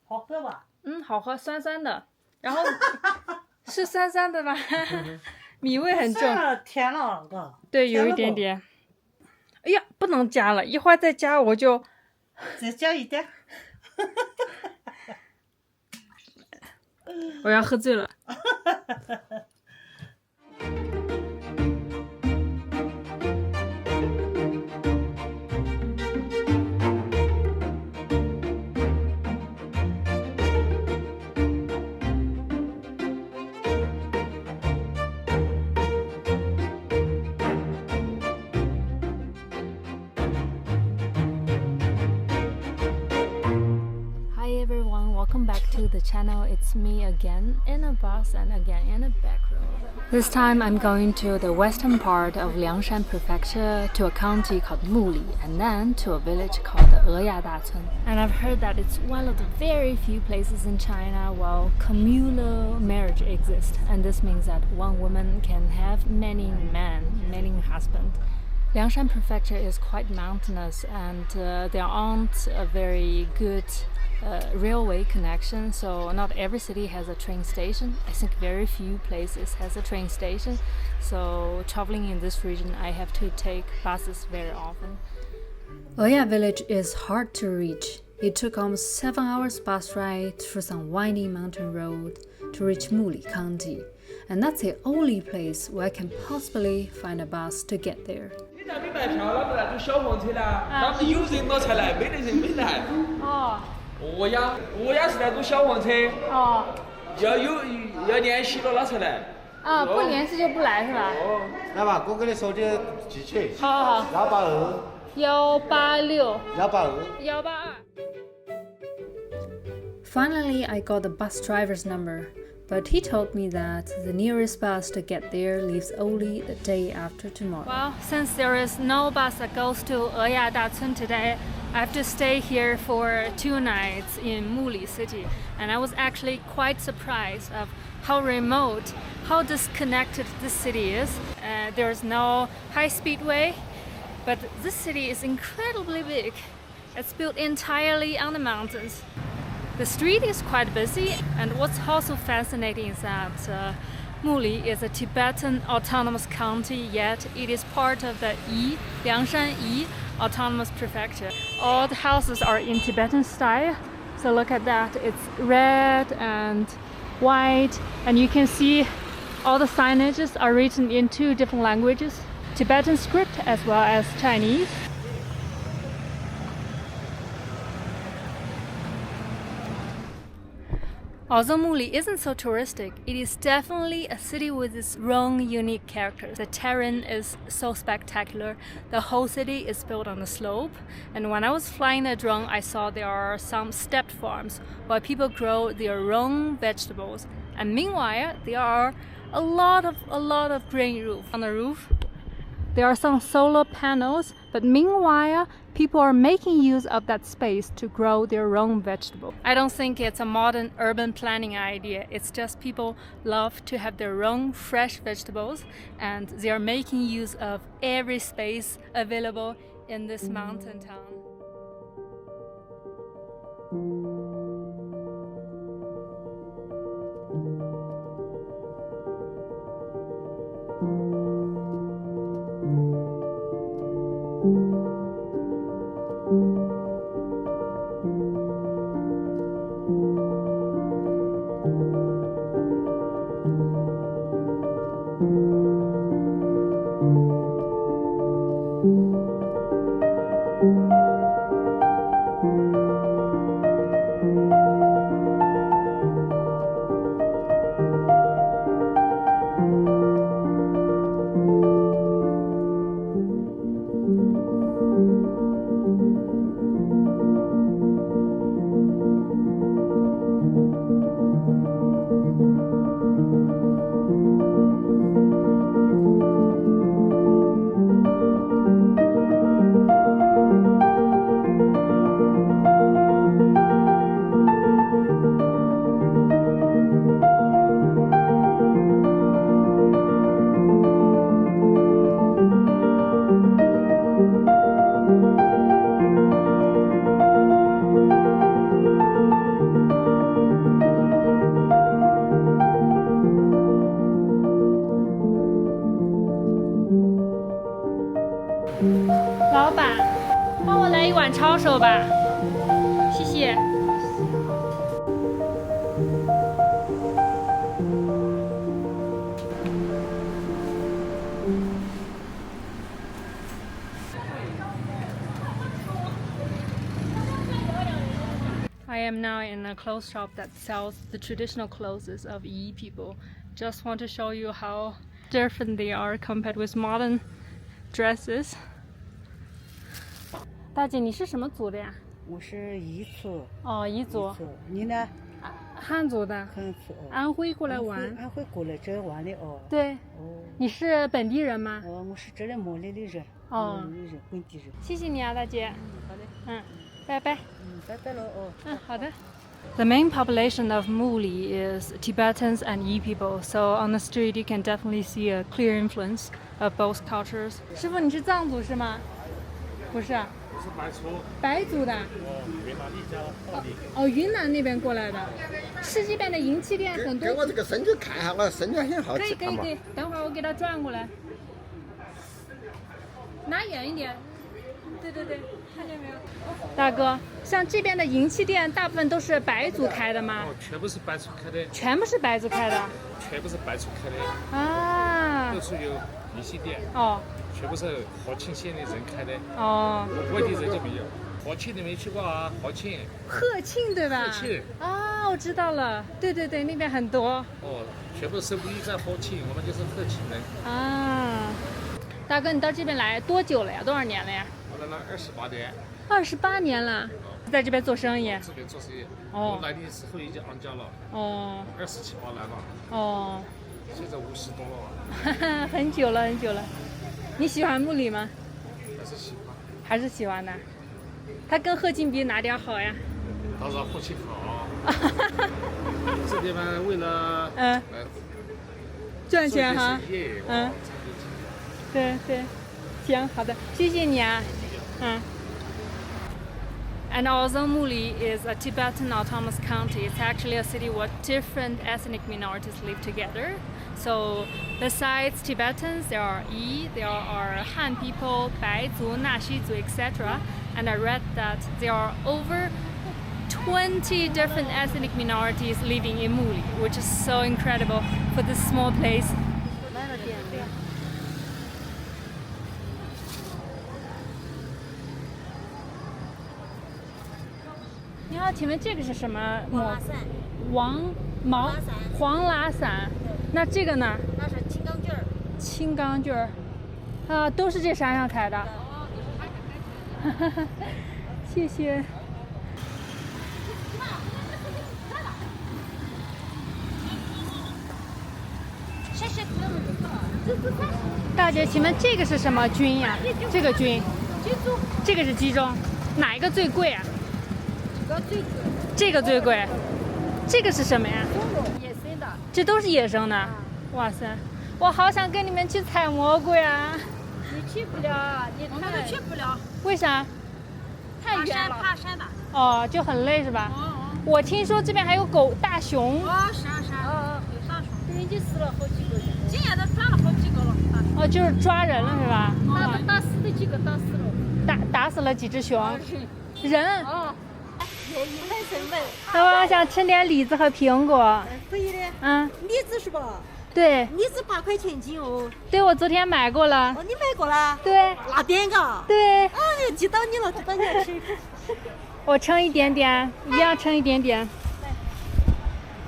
好喝吧？好喝，酸酸的。然后是酸酸的吧？米味很重。甜了哥。对，有一点点。哎呀，不能加了，一会儿再加我就。再加一点。我要喝醉了。Welcome back to the channel. It's me again in a bus and again in a back road. This time I'm going to the western part of Liangshan Prefecture to a county called Muli and then to a village called Eya Town. And I've heard that it's one of the very few places in China where communal marriage exists, and this means that one woman can have many men, many husbands. Liangshan Prefecture is quite mountainous and there aren't a very good railway connection, so not every city has a train station. I think very few places has a train station, so traveling in this region I have to take buses very often. Eya Village is hard to reach. It took almost 7 hours bus ride through some windy mountain road to reach Muli County, and that's the only place where I can possibly find a bus to get there. 没买票了，不然就小黄车啦。他们有人了才来，没得人没来。哦。我呀是那种小黄车。哦。要联系了那才来。啊，不联系就不来是吧？哦。来吧，我给你说的具体。好。186。182。Finally, I got the bus driver's number. But he told me that the nearest bus to get there leaves only the day after tomorrow. Well, since there is no bus that goes to Eya Town today, I have to stay here for 2 nights in Muli City. And I was actually quite surprised of how remote, how disconnected this city is. There is no high-speed way, but this city is incredibly big. It's built entirely on the mountains. The street is quite busy, and what's also fascinating is that Muli is a Tibetan autonomous county, yet it is part of the Liangshan autonomous prefecture. All the houses are in Tibetan style, so look at that, it's red and white, and you can see all the signages are written in 2 different languages, Tibetan script as well as Chinese. Although Muli isn't so touristic, it is definitely a city with its own unique characters. The terrain is so spectacular. The whole city is built on a slope, and when I was flying the drone, I saw there are some stepped farms where people grow their own vegetables. And meanwhile, there are a lot of green roof on the roof. There are some solar panels, but meanwhile, people are making use of that space to grow their own vegetable. I don't think it's a modern urban planning idea. It's just people love to have their own fresh vegetables, and they are making use of every space available in this mountain town. 碗抄手吧，谢谢。I am now in a clothes shop that sells the traditional clothes of Eya people. Just want to show you how different they are compared with modern dresses. 大姐，你是什么族的呀？我是彝族。哦，彝族。你呢？汉族的。汉族。安徽过来玩。安徽过来这玩的哦。对。哦。你是本地人吗？我是这里茉莉的人。哦。茉莉人，本地人。谢谢你啊，大姐。好的。拜拜。拜拜了哦。好的。The main population of Muli is Tibetans and Eya people, so on the street you can definitely see a clear influence of both cultures. 师傅，你是藏族是吗？不是。我是白族。白族的。云南丽江鹤壁。哦，云南那边过来的。是这边的银器店很多。给我这个身体看一下，我身体很好奇。可以，等会儿我给他转过来。拿远一点。对，看见没有？大哥，像这边的银器店，大部分都是白族开的吗？哦，全部是白族开的。全部是白族开的。全部是白族开的。啊。到处有银器店。哦。全部是和庆县的人开的。哦。外地人就没有。和庆你没去过啊？和庆。鹤庆对吧？鹤庆。啊，我知道了。对，那边很多。哦，全部生活在和庆，我们就是鹤庆人。啊。大哥，你到这边来多久了呀？多少年了呀？我来了28年。28年了，在这边做生意。这边做生意。哦。我来的时候已经安家了。哦。27号来了。哦。现在50多了。很久了。你喜欢木里吗？还是喜欢的。它跟鹤庆比哪点好呀？当然鹤庆好。这地方为了赚钱哈。对，行，好的，谢谢你啊。And although Muli is a Tibetan autonomous county, it's actually a city where different ethnic minorities live together. So besides Tibetans, there are Yi, there are Han people, Baizu, Naxi, etc. And I read that there are over 20 different ethnic minorities living in Muli, which is so incredible for this small place. 你好，请问这个是什么？黄拉伞。那这个呢？那是青钢锯儿。啊，都是这山上开的。谢谢。大姐，请问这个是什么菌呀？这个菌。这个是鸡枞，哪一个最贵啊？这个最贵，这个是什么呀？野生的。这都是野生的。哇塞，我好想跟你们去采蘑菇呀！你去不了，我们去不了。为啥？太远了，爬山的。哦，就很累是吧？我听说这边还有大熊。是啊。有大熊，已经死了好几个。今年都抓了好几个了。哦，就是抓人了是吧？打死的几个，打死了。打死了几只熊？人。也一分成本。我想吃点李子和苹果。可以的。李子是吧？对。李子8块钱斤哦。对，我昨天买过了。哦，你买过了？对。那点个？对。哦，记到你了，知道你要吃。我称一点点，一样称一点点。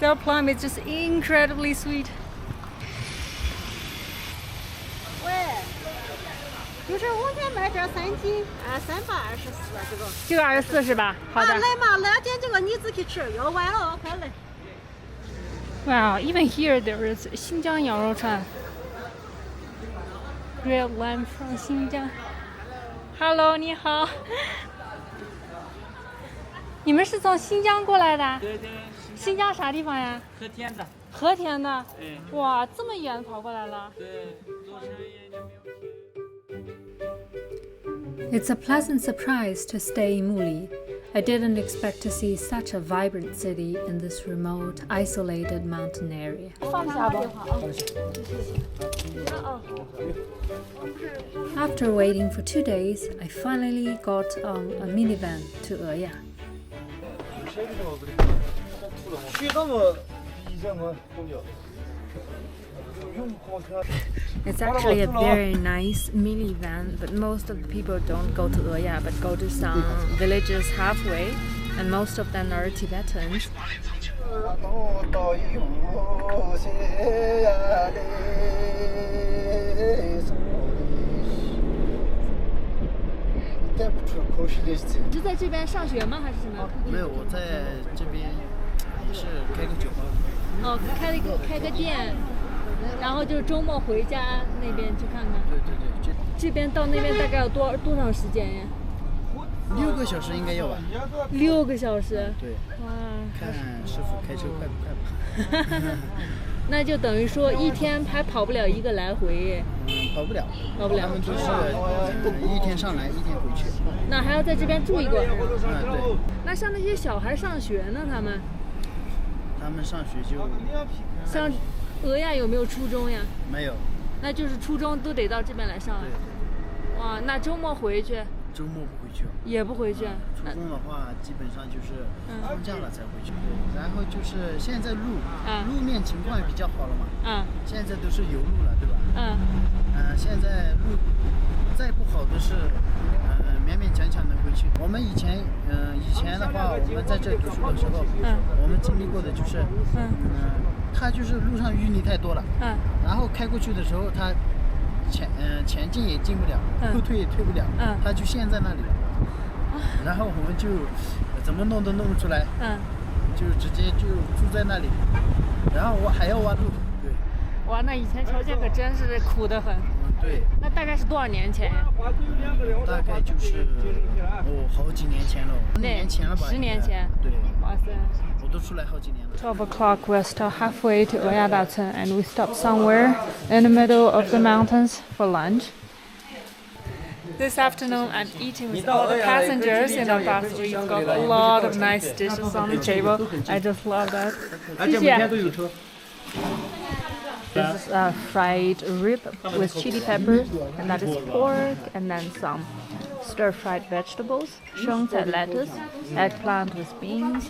Their plum is just incredibly sweet. 喂，就是我给买这3斤，324这个。这个24是吧？好的。来嘛，来点这个你自己吃，要完了快来。Wow, even here there is 新疆羊肉串。Grilled lamb from 新疆。Hello， 你好。你们是从新疆过来的？对。新疆啥地方呀？和田的。和田的。哇，这么远跑过来了。对，做生意就没有。It's a pleasant surprise to stay in Muli. I didn't expect to see such a vibrant city in this remote, isolated mountain area. After waiting for 2 days, I finally got on a minivan to Eya. It's actually a very nice minivan, but most of the people don't go to Eya but go to some villages halfway, and most of them are Tibetans.这边到那边大概要多长时间呀？6个小时应该要吧。6个小时。对。哇。看师傅开车快不快吧。那就等于说一天还跑不了一个来回。跑不了。跑不了。他们就是一天上来，一天回去。那还要在这边住一个晚上。对。那像那些小孩上学呢？他们上学就像Eya有没有初中呀？没有。那就是初中都得到这边来上啊。对。哇，那周末回去？周末不回去。也不回去。初中的话，基本上就是放假了才回去。然后就是现在路面情况比较好了嘛。现在都是有路了，对吧？现在路再不好的是，勉勉强强能回去。我们以前的话，我们在这读书的时候，我们经历过的就是，它就是路上淤泥太多了，然后开过去的时候，它前进也进不了，后退也退不了，它就陷在那里了。然后我们就怎么弄都弄不出来，就直接就住在那里，然后我还要挖路。对。哇，那以前条件可真是苦得很。对。那大概是多少年前呀？大概就是好几年前了，10年前了吧？10年前。对。哇塞。我都出来好几年了。12 o'clock, we're still halfway to Eya Town, and we stopped somewhere in the middle of the mountains for lunch. This afternoon, I'm eating with all the passengers in the bus. We've got a lot of nice dishes on the table. I just love that. 谢谢。This is fried rib with chili peppers, and that is pork, and then some stir-fried vegetables, 生菜 lettuce, eggplant with beans.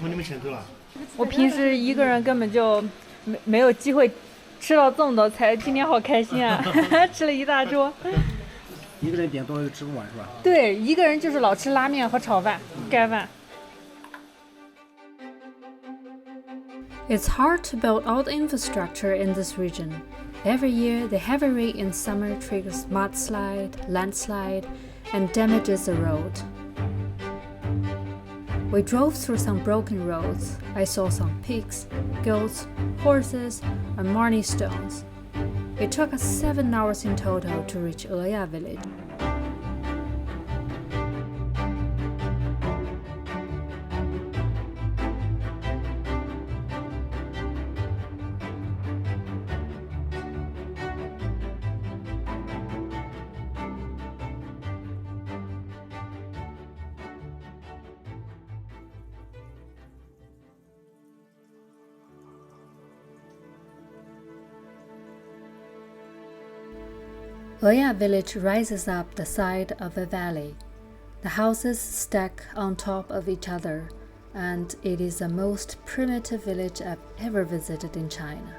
我平时一个人根本就没有机会吃到这么多菜，今天好开心啊！吃了一大桌。一个人点多了就吃不完是吧？对，一个人就是老吃拉面和炒饭、盖饭。It's hard to build all the infrastructure in this region. Every year, the heavy rain in summer triggers mudslide, landslide, and damages the road. We drove through some broken roads. I saw some pigs, goats, horses, and many stones. It took us 7 hours in total to reach Eya Village. Eya Village rises up the side of a valley. The houses stack on top of each other, and it is the most primitive village I've ever visited in China.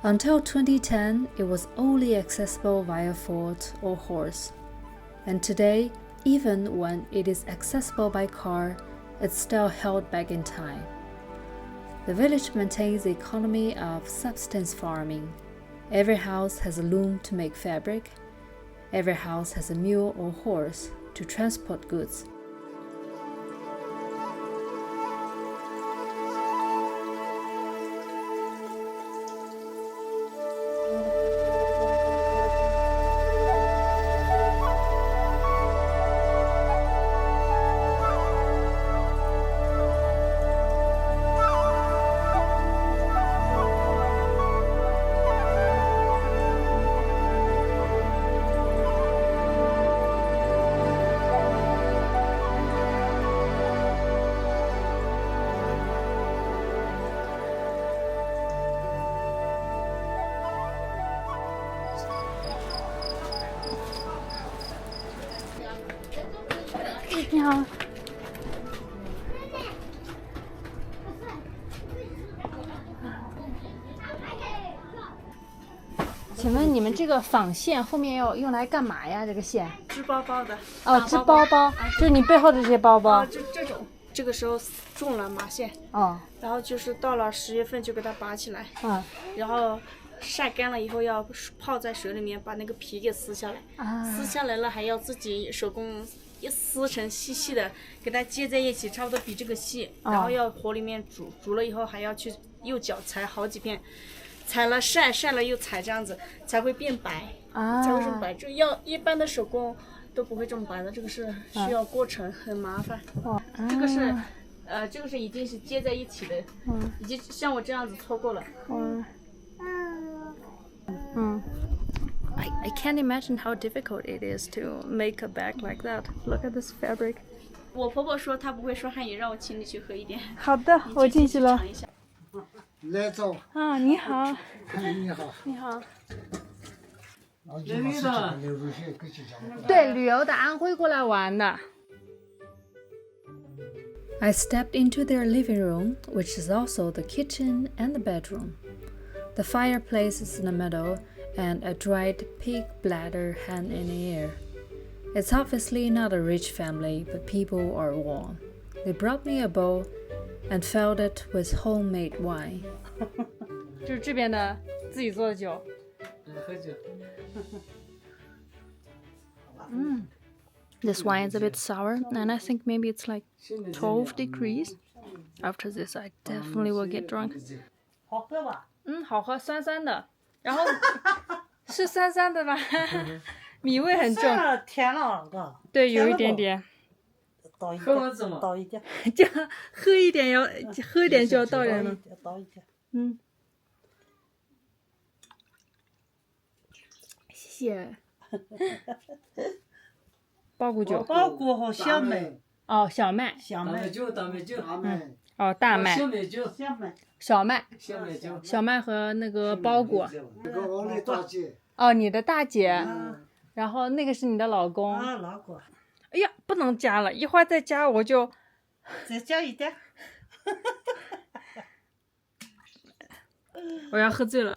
Until 2010, it was only accessible via foot or horse. And today, even when it is accessible by car, it's still held back in time. The village maintains the economy of subsistence farming. Every house has a loom to make fabric. Every house has a mule or horse to transport goods. 好。请问你们这个纺线后面要用来干嘛呀？这个线？织包包的。哦，织包包，就是你背后的这些包包。这种，这个时候种了麻线。哦。然后就是到了10月份就给它拔起来。嗯。然后晒干了以后要泡在水里面，把那个皮给撕下来。啊。撕下来了还要自己手工一撕成细细的，给它接在一起，差不多比这个细。然后要火里面煮，煮了以后还要去右脚裁好几遍。踩了晒，晒了又踩，这样子才会变白，才会这么白。就要一般的手工都不会这么白的，这个是需要过程，很麻烦。这个是，这个是已经是接在一起的，已经像我这样子搓过了。I can't imagine how difficult it is to make a bag like that. Look at this fabric. 我婆婆说她不会说汉语，让我请你去喝一点。好的，我进去了。来走啊，你好。你好。你好。旅游的。对，旅游的，安徽过来玩的。I stepped into their living room, which is also the kitchen and the bedroom. The fireplace is in the middle, and a dried pig bladder hung in the air. It's obviously not a rich family, but people are warm. They brought me a bowl and filled it with homemade wine. 就是这边的自己做的酒。喝酒。This wine is a bit sour, and I think maybe it's like 12 degrees. After this, I definitely will get drunk. 好喝吧？好喝，酸酸的。然后是酸酸的吧？米味很重。甜了，哥。对，有一点点。倒一点，倒一点。这样喝一点就要倒人了。倒一点。谢谢。包谷酒。包谷和小麦。哦，小麦。小麦酒，大麦酒。哦，大麦。小麦酒。小麦。小麦酒。小麦和那个包谷。那个我的大姐。哦，你的大姐。然后那个是你的老公。老公。哎呀，不能加了，一会儿再加我就。再加一点。我要喝醉了。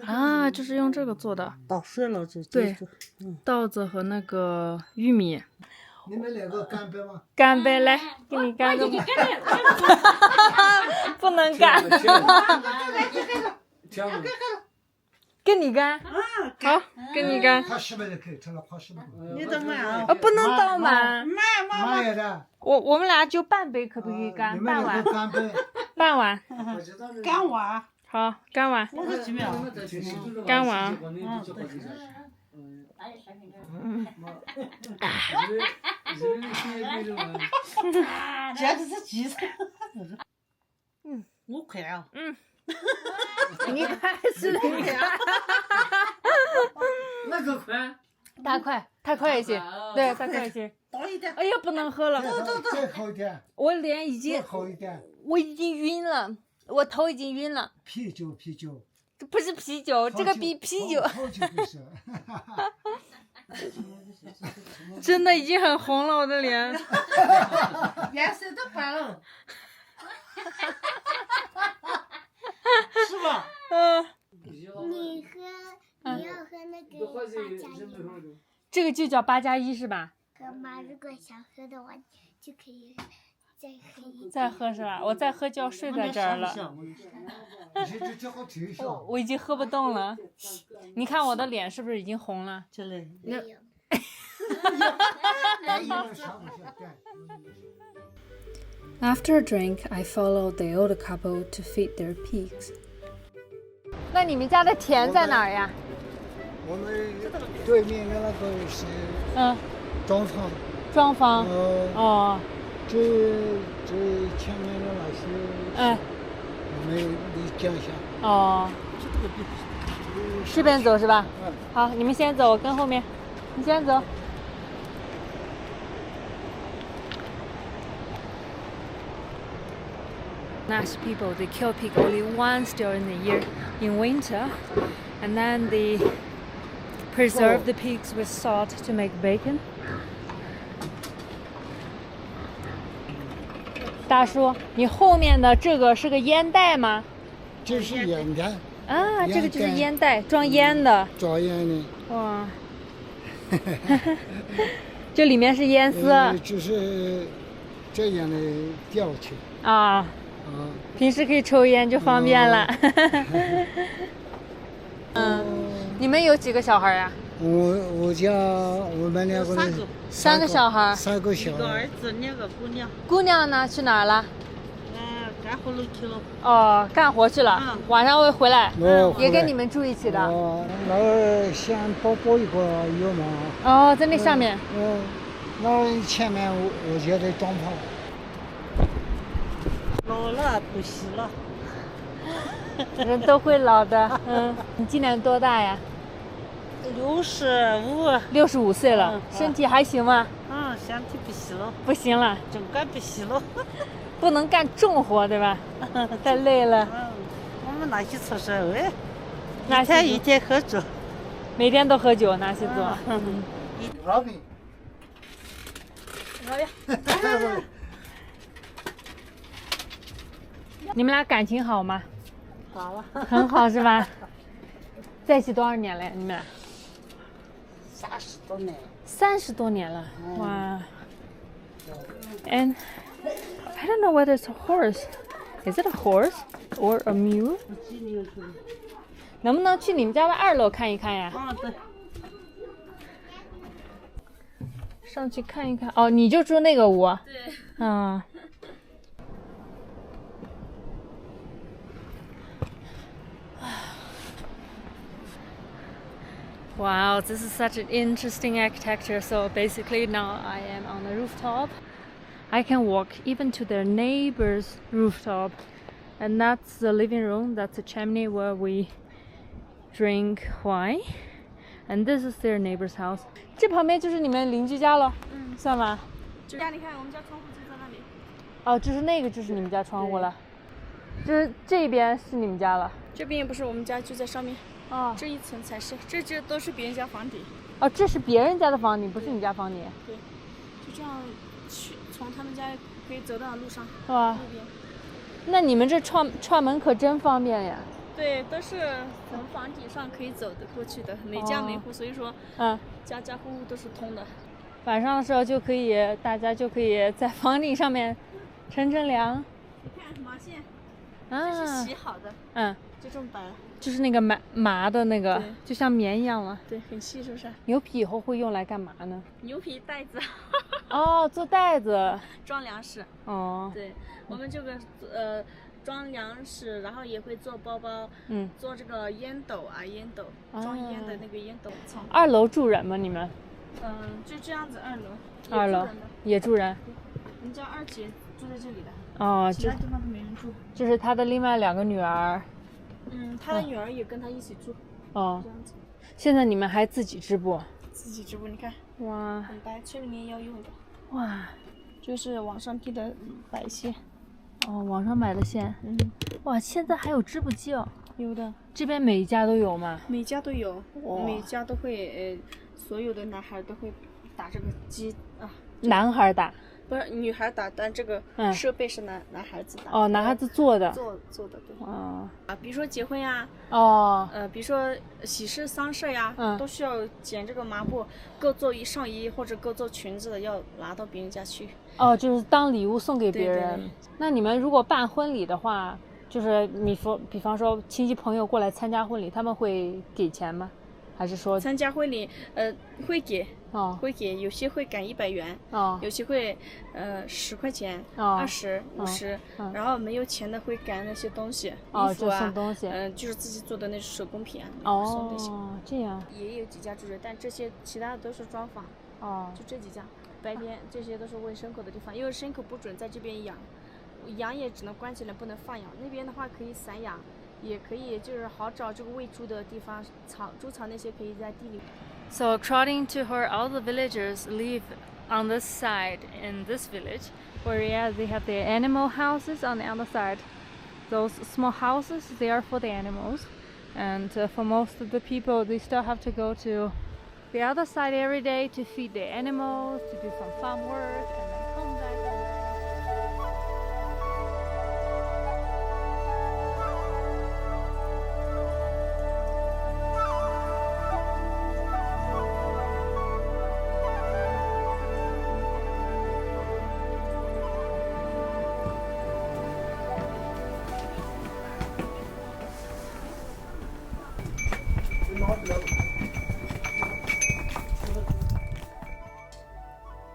啊，就是用这个做的。捣碎了就。对，稻子和那个玉米。你们两个干杯吗？干杯，来，给你干个。不能干。跟你干。好，跟你干。你等会啊。不能倒满。慢的。我们俩就半杯，可不可以干？半碗。半碗。干碗。好，干碗。干碗。简直是急死。我快啊。你快是的，你快。那个快。太快也行。对，太快也行。倒一点。哎呀，不能喝了。再好一点。我脸已经。好一点。我已经晕了，我头已经晕了。啤酒。不是啤酒，这个比啤酒。真的已经很红了，我的脸。颜色都白了。是吧？你要喝那个8+1。这个就叫8+1是吧？哥妈，如果想喝的话，就可以再喝是吧？我再喝就要睡在这儿了。我已经喝不动了。你看我的脸是不是已经红了？这里。After a drink, I followed the older couple to feed their pigs. 那你们家的田在哪儿呀？我们对面的那个是庄房。庄房。哦。这前面的那是。我们离家乡。哦。这边走是吧？好，你们先走，我跟后面。你先走。Naxi people, they kill pig only once during the year in winter, and then they preserve the pigs with salt to make bacon. 大叔，你后面的这个是个烟袋吗？这是烟袋。啊，这个就是烟袋，装烟的。装烟的。哇。这里面是烟丝。就是这样的吊起。啊。平时可以抽烟就方便了。你们有几个小孩呀？我家我们两个人3个小孩。3个小孩。1个儿子，2个姑娘。姑娘呢？去哪儿了？干活了去了。哦，干活去了。晚上会回来。也跟你们住一起的。那儿先包一个有吗？哦，在那上面。那前面我家的装潢。老了不洗了。人都会老的。你今年多大呀65。65岁了，身体还行吗？身体不行了。不行了，总干不行了。不能干重活，对吧？太累了。我们那些出社会，一天喝酒，每天都喝酒，那些做。老饼。你们俩感情好吗？好了。很好是吧？在一起多少年了呀？你们俩？30多年。30多年了，哇。And I don't know whether it's a horse. Is it a horse or a mule? 能不能去你们家的2楼看一看呀？对。上去看一看。哦，你就住那个屋？对。Wow, this is such an interesting architecture. So basically now I am on the rooftop. I can walk even to their neighbor's rooftop. And that's the living room. That's a chimney where we drink wine. And this is their neighbor's house. 这旁边就是你们邻居家了，算吗？你看我们家窗户就在那里。哦，就是那个就是你们家窗户了。就是这边是你们家了。这边也不是我们家，就在上面。这一层才是，这都是别人家房底。哦，这是别人家的房顶，不是你家房顶。对，就这样去，从他们家可以走到路上。哇，那你们这串门可真方便呀。对，都是从房顶上可以走得过去的，每家每户，所以说，家家户户都是通的。晚上的时候就可以，大家就可以在房顶上面乘凉。你看毛线，这是洗好的。就这么白。就是那个麻的那个，就像棉一样了。对，很细，是不是？牛皮以后会用来干嘛呢？牛皮袋子。做袋子。装粮食。对，我们这个装粮食，然后也会做包包，做这个烟斗啊，烟斗装烟的那个烟斗。2楼住人吗？你们？就这样子，2楼也住人。我们家2姐住在这里的。其他地方都没人住。这是他的另外2个女儿。他的女儿也跟他一起住。这样子。现在你们还自己织布？自己织布，你看。哇。很白，去年要用的。哇。就是网上订的白线。网上买的线。哇，现在还有织布机哦。有的。这边每一家都有吗？每家都有，每家都会所有的男孩都会打这个机啊。男孩打？不是女孩打，但这个设备是男孩子打。男孩子做的。做的对。比如说结婚呀。比如说喜事丧事呀，都需要剪这个麻布，各做一上衣或者各做裙子的，要拿到别人家去。就是当礼物送给别人。对。那你们如果办婚礼的话，就是比方说亲戚朋友过来参加婚礼，他们会给钱吗？还是说参加婚礼会给？会给，有些会赶100元，有些会10块钱，20、50，然后没有钱的会赶那些东西，衣服啊，送东西，就是自己做的那手工品啊，送那些。这样。也有几家住人，但这些其他的都是庄房。就这几家，白天这些都是喂牲口的地方，因为牲口不准在这边养，羊也只能关起来不能放养，那边的话可以散养，也可以就是好找这个喂猪的地方，猪草那些可以在地里。So according to her, all the villagers live on this side in this village, where they have their animal houses on the other side. Those small houses, they are for the animals, and for most of the people, they still have to go to the other side every day to feed the animals, to do some farm work, and then come back.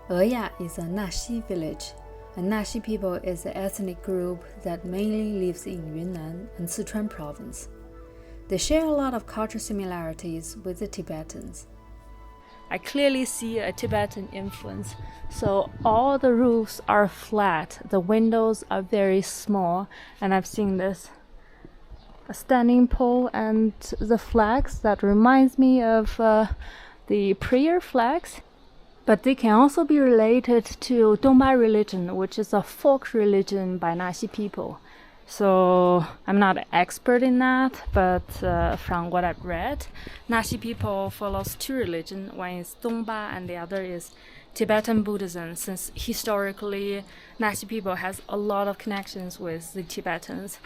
Eya is a Naxi village. A Naxi people is an ethnic group that mainly lives in Yunnan and Sichuan province. They share a lot of cultural similarities with the Tibetans. I clearly see a Tibetan influence. So all the roofs are flat, the windows are very small, and I've seen this a standing pole and the flags that reminds me of the prayer flags. But they can also be related to Dongba religion, which is a folk religion by Naxi people. So I'm not an expert in that, but from what I've read, Naxi people follows two religions. One is Dongba and the other is Tibetan Buddhism, since historically Naxi people has a lot of connections with the Tibetans.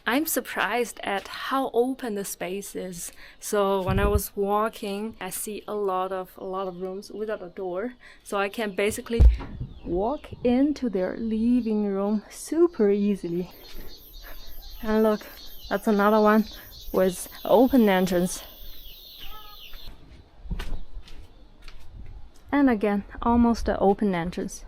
I'm surprised at how open the space is. So when I was walking, I see a lot of rooms without a door. So I can basically walk into their living room super easily. And look, that's another one with open entrance. And again, almost an open entrance.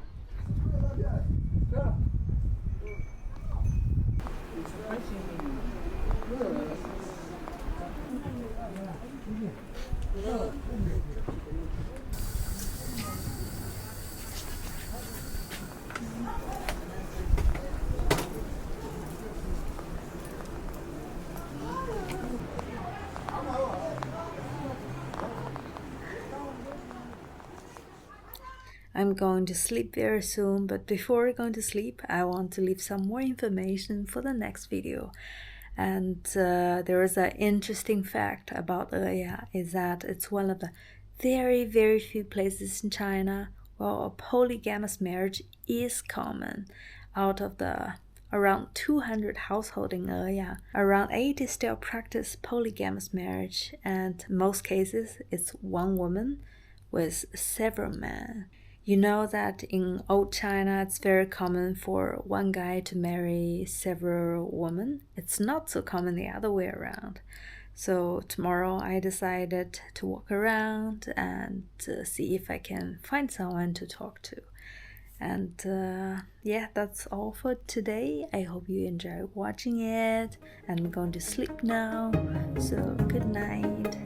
I'm going to sleep very soon, but before going to sleep, I want to leave some more information for the next video. And there is an interesting fact about Eya, is that it's one of the very, very few places in China where a polygamous marriage is common. Out of the around 200 households in Eya, around 80 still practice polygamous marriage, and in most cases it's one woman with several men. You know that in old China it's very common for one guy to marry several women. It's not so common the other way around. So tomorrow I decided to walk around and see if I can find someone to talk to. And yeah, that's all for today. I hope you enjoyed watching it. I'm going to sleep now, so good night.